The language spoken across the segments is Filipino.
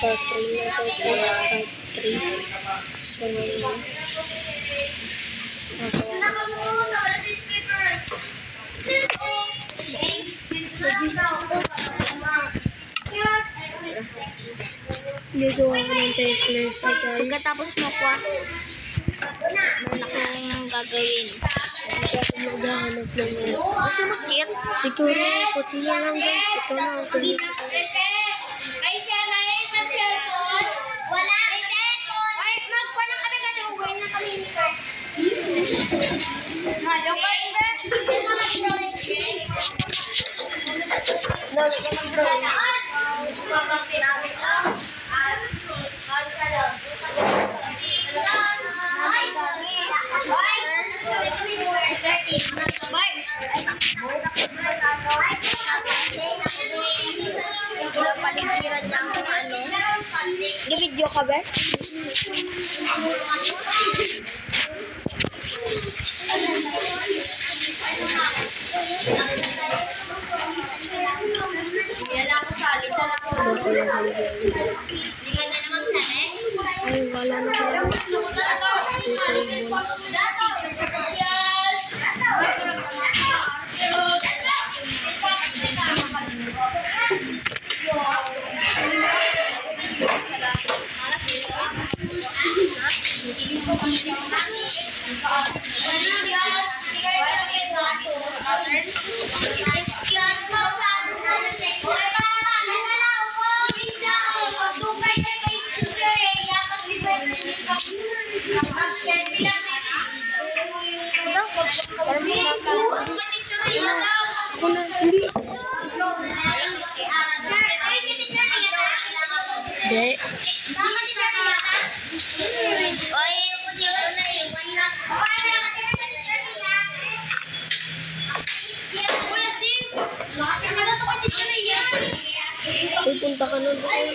part 3 na ito, part 3. So, ligaw ako ng necklace, guys. Pagkatapos mo po, meron akong gagawin. Hindi ako maghahanap ng necklace. Gusto mo kit? Siguro, puti na lang, guys. Ito na ang ganito. Ay, siya na yun, mag-cellphone. Wala. Ay, magpa na kami kasi uwain na kami nito. Halo ka, iba? Gusto mo mag-cellphone? Lalo ka ng brown. Paligiran niya ang ano. Gibidyo ka ba? Wala ko salit na lang. Sige na naman salit. Ay, wala na ako. Ako na, hindi. Hindi. Pupunta ka na doon.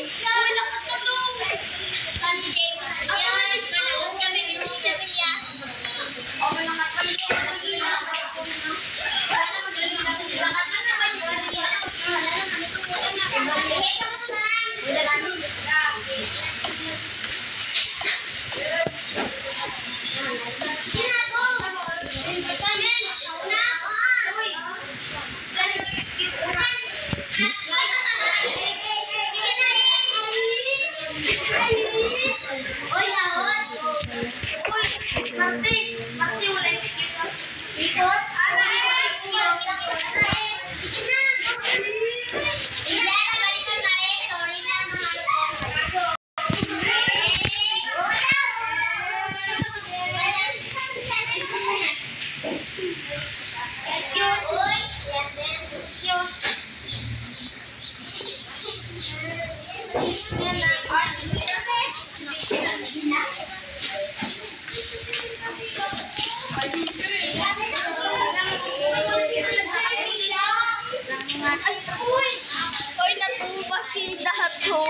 Oy, natumba si Dato.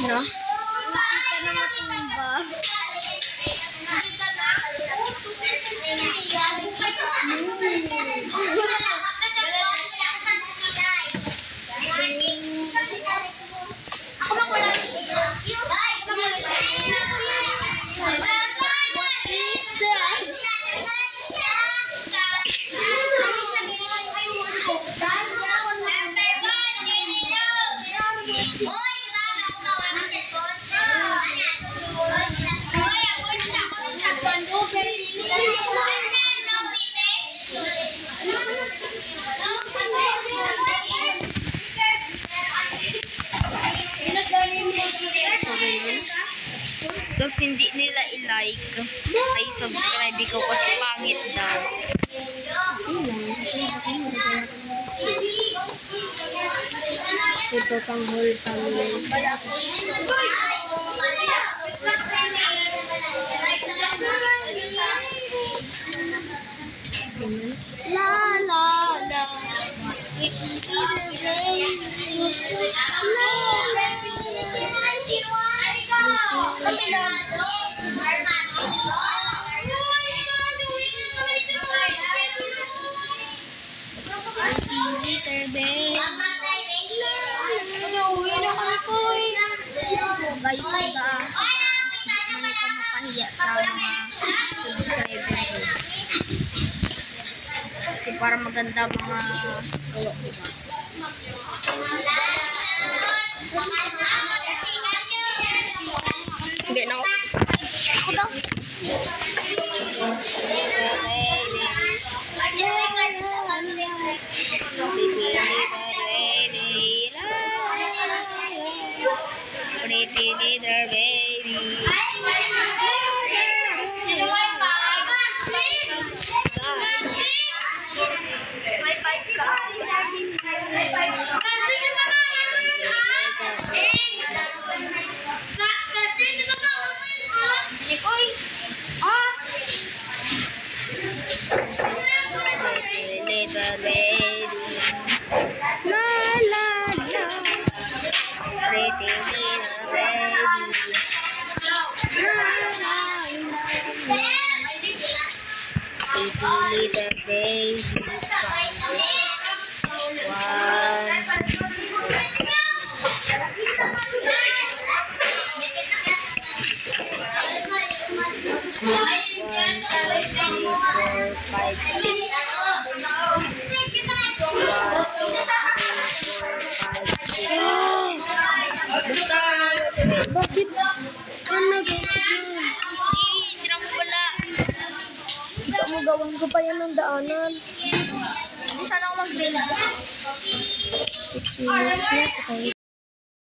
No? Hindi ka na matumba. Ako ba Tapos hindi nila i-like ay subscribe ko kasi pangit daw. Ito pang whole family. La la la. para maganda mga gawa, diba? Hindi na ako. Ako daw. Pretty little baby. Little baby, la la la, pretty little baby, la la la, pretty little baby, five, six. Bakit? Ano ba dyan? Tira mo pala. Kita mo, gawin ko pa yan ng daanan. Hindi sana ako mag-build. 6 minutes na.